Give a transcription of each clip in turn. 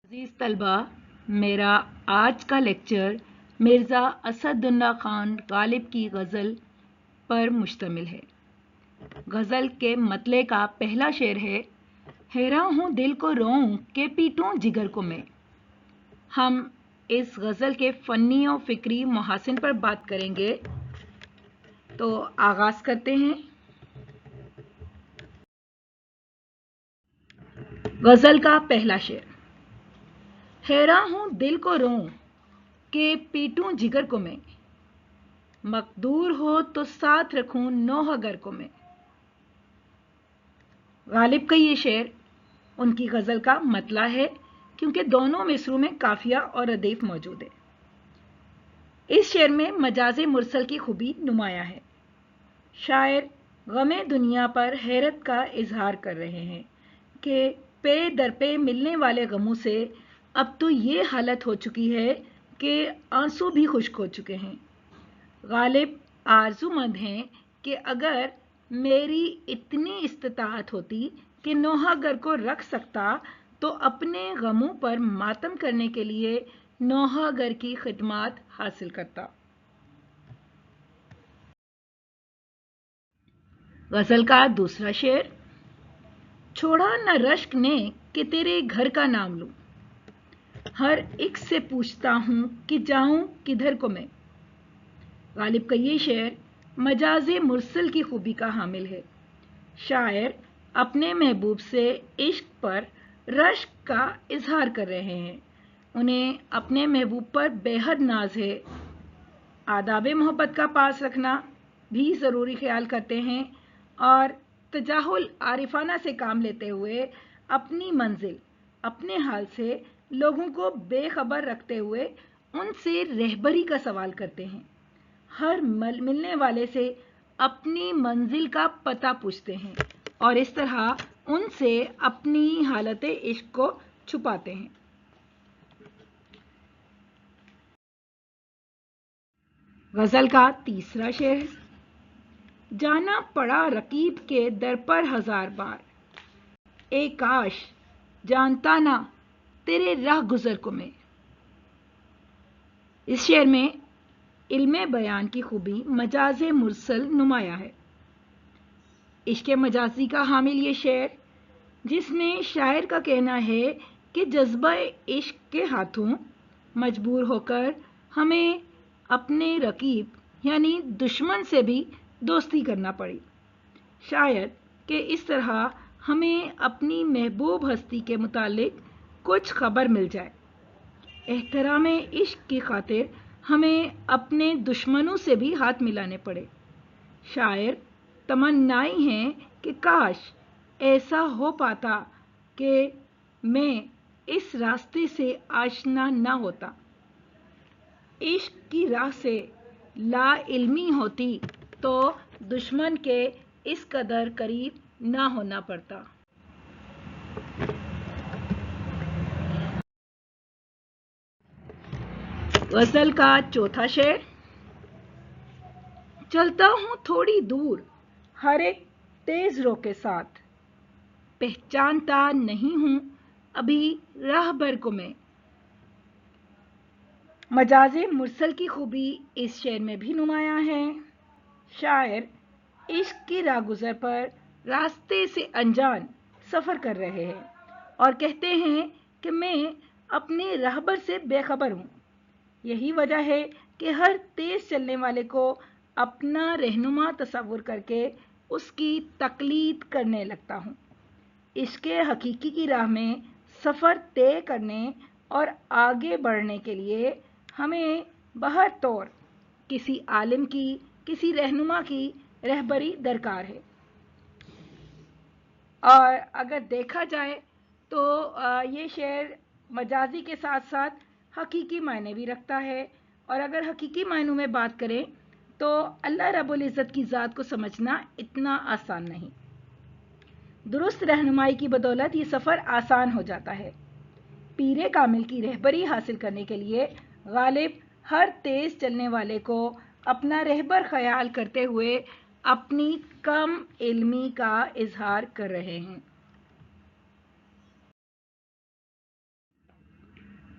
अजीज़ तलबा, मेरा आज का लेक्चर मिर्ज़ा असदुल्ला खान गालिब की गज़ल पर मुश्तमिल है। गज़ल के मतले का पहला शेर है, हैरान हूँ दिल को रोऊं के पीटूं जिगर को मैं। हम इस गज़ल के फ़नी और फ़िक्री मुहासिन पर बात करेंगे, तो आगाज़ करते हैं। गज़ल का पहला शेर, हैरान हूँ दिल को रोऊं के पीटूं जिगर को मैं, मकदूर हो तो साथ रखूं नौह गर को मैं। गालिब का ये शेर उनकी गज़ल का मतला है, क्योंकि दोनों मिसरों में काफिया और रदीफ मौजूद है। इस शेर में मजाज मुरसल की खूबी नुमाया है। शायर गमे दुनिया पर हैरत का इजहार कर रहे हैं कि पे दर पे मिलने वाले गमों से अब तो ये हालत हो चुकी है कि आंसू भी खुश्क हो चुके हैं। गालिब आरज़ूमंद हैं कि अगर मेरी इतनी इस्तिताअत होती कि नौहागर को रख सकता तो अपने गमों पर मातम करने के लिए नौहागर की खिदमत हासिल करता। गज़ल का दूसरा शेर, छोड़ा न रश्क ने कि तेरे घर का नाम लूं, हर एक से पूछता हूं कि जाऊं किधर को मैं। गालिब का ये शेर मजाज मुरसल की खूबी का हामिल है। शायर अपने महबूब से इश्क पर रश्क का इजहार कर रहे हैं। उन्हें अपने महबूब पर बेहद नाज है। आदाब मोहब्बत का पास रखना भी ज़रूरी ख्याल करते हैं और तजाहुल आरिफाना से काम लेते हुए अपनी मंजिल अपने हाल से लोगों को बेखबर रखते हुए उनसे रहबरी का सवाल करते हैं। हर मिलने वाले से अपनी मंजिल का पता पूछते हैं और इस तरह उनसे अपनी हालत इश्क को छुपाते हैं। गज़ल का तीसरा शेर, जाना पड़ा रकीब के दर पर हजार बार, ए काश जानता ना तेरे राह गुजर को मैं। इस शेर में इल्मे बयान की खूबी मजाज मुरसल नुमाया है। इश्क मजाजी का हामिल ये शेर, जिसमें शायर का कहना है कि जज्बा इश्क के हाथों मजबूर होकर हमें अपने रकीब यानी दुश्मन से भी दोस्ती करना पड़ी, शायद कि इस तरह हमें अपनी महबूब हस्ती के मुतालिक कुछ खबर मिल जाए। एहतराम इश्क की खातिर हमें अपने दुश्मनों से भी हाथ मिलाने पड़े। शायर तमन्नाई हैं कि काश ऐसा हो पाता कि मैं इस रास्ते से आशना ना होता, इश्क की राह से ला इल्मी होती तो दुश्मन के इस कदर करीब ना होना पड़ता। गज़ल का चौथा शेर, चलता हूं थोड़ी दूर हर एक तेज रो के साथ, पहचानता नहीं हूं अभी राहबर को मैं। मजाज मुरसल की खूबी इस शेर में भी नुमाया है। शायर इश्क की राहगुजर पर रास्ते से अनजान सफ़र कर रहे हैं और कहते हैं कि मैं अपने राहबर से बेखबर हूँ। यही वजह है कि हर तेज चलने वाले को अपना रहनुमा तस्वुर करके उसकी तकलीद करने लगता हूँ। इश्क हकीकी की राह में सफ़र तय करने और आगे बढ़ने के लिए हमें बहर तौर किसी आलिम की, किसी रहनुमा की रहबरी दरकार है। और अगर देखा जाए तो ये शेर मजाजी के साथ साथ हकीकी मायने भी रखता है। और अगर हकीकी मायनों में बात करें तो अल्लाह रब्बुल इज़्ज़त की ज़ात को समझना इतना आसान नहीं। दुरुस्त रहनुमाई की बदौलत ये सफ़र आसान हो जाता है। पीरे कामिल की रहबरी हासिल करने के लिए गालिब हर तेज चलने वाले को अपना रहबर ख्याल करते हुए अपनी कम इल्मी का इजहार कर रहे हैं।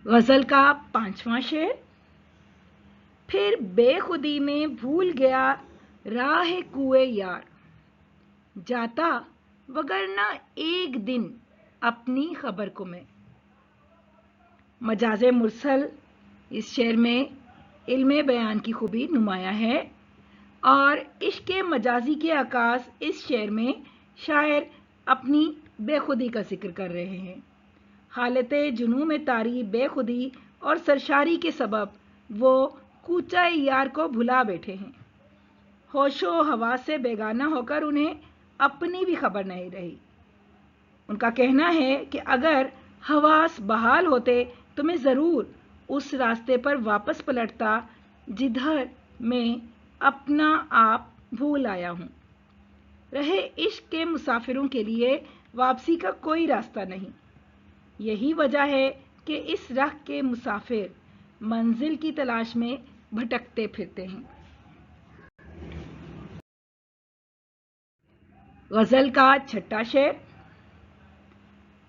गजल का 5वां शेर। फिर बेखुदी में भूल गया राह कुए यार, जाता वगरना एक दिन अपनी खबर को मैं। मजाज मुरसल इस शेर में इल्मे बयान की खूबी नुमाया है और इश्क मजाजी के आकाश इस शेर में शायर अपनी बेखुदी का जिक्र कर रहे हैं। हालत जुनू में तारी बेखुदी और सरशारी के सबब वो कूचा यार को भुला बैठे हैं। होशो हवा से बेगाना होकर उन्हें अपनी भी खबर नहीं रही। उनका कहना है कि अगर हवास बहाल होते तो मैं ज़रूर उस रास्ते पर वापस पलटता जिधर मैं अपना आप भूल आया हूँ। रहे इश्क के मुसाफिरों के लिए वापसी का कोई रास्ता नहीं। यही वजह है कि इस राह के मुसाफिर मंजिल की तलाश में भटकते फिरते हैं। गजल का 6वां शेर।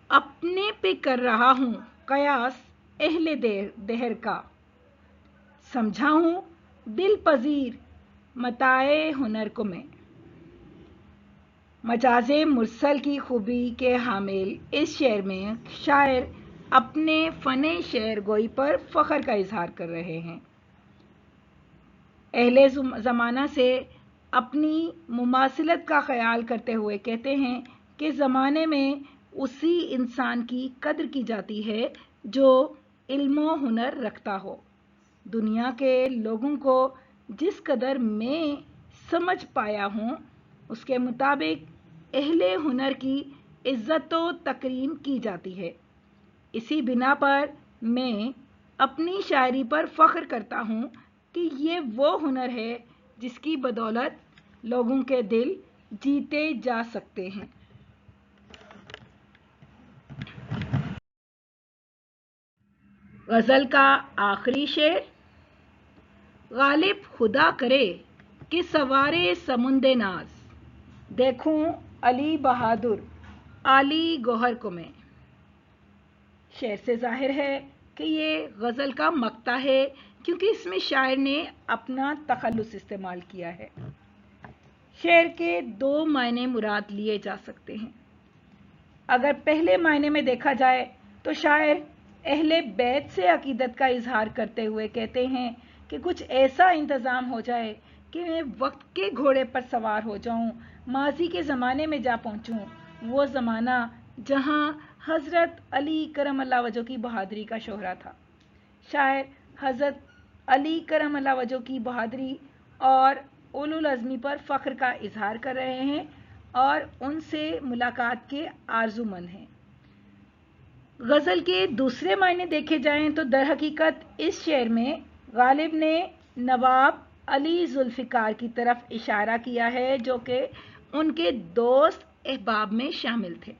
अपने पे कर रहा हूँ कयास अहले दहर का, समझा हूँ दिल पजीर मताए हुनर को मैं। मजाजे मुरसल की खूबी के हामिल इस शेर में शायर अपने फ़ने शेर गोई पर फ़ख्र का इजहार कर रहे हैं। अहले ज़माना से अपनी मुमासिलत का ख्याल करते हुए कहते हैं कि ज़माने में उसी इंसान की कद्र की जाती है जो इल्म हुनर रखता हो। दुनिया के लोगों को जिस कदर मैं समझ पाया हूँ उसके मुताबिक अहले हुनर की इज़्ज़त व तकरीम की जाती है। इसी बिना पर मैं अपनी शायरी पर फ़ख्र करता हूँ कि ये वो हुनर है जिसकी बदौलत लोगों के दिल जीते जा सकते हैं। गज़ल का आखिरी शेर। गालिब खुदा करे कि सवारे समुंदे नाज, देखूं अली बहादुर आली गोहर को मैं। शेर से जाहिर है कि ये गज़ल का मक्ता है क्योंकि इसमें शायर ने अपना तखल्लुस इस्तेमाल किया है। शेर के 2 मायने मुराद लिए जा सकते हैं। अगर पहले मायने में देखा जाए तो शायर अहले बैत से अकीदत का इजहार करते हुए कहते हैं कि कुछ ऐसा इंतज़ाम हो जाए कि मैं वक्त के घोड़े पर सवार हो जाऊं, माजी के ज़माने में जा पहुंचूं, वो ज़माना जहां हज़रत अली करम अल्लाह वजह की बहादुरी का शोहरा था। शायर हज़रत अली करम अल्लाह वजह की बहादुरी और उलुल अज़मी पर फ़ख्र का इजहार कर रहे हैं और उनसे मुलाकात के आरज़ूमंद हैं। गज़ल के दूसरे मायने देखे जाएं तो दर हकीकत इस शेर में गालिब ने नवाब अली जुल्फ़िकार की तरफ इशारा किया है जो कि उनके दोस्त अहबाब में शामिल थे।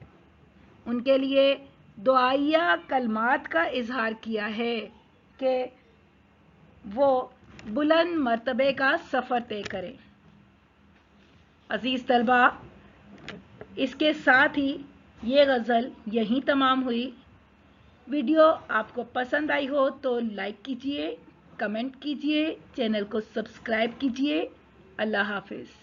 उनके लिए दुआइया कलमात का इजहार किया है कि वो बुलंद मर्तबे का सफ़र तय करें। अज़ीज़ तलबा, इसके साथ ही ये गज़ल यहीं तमाम हुई। वीडियो आपको पसंद आई हो तो लाइक कीजिए, कमेंट कीजिए, चैनल को सब्सक्राइब कीजिए। अल्लाह हाफ़िज़।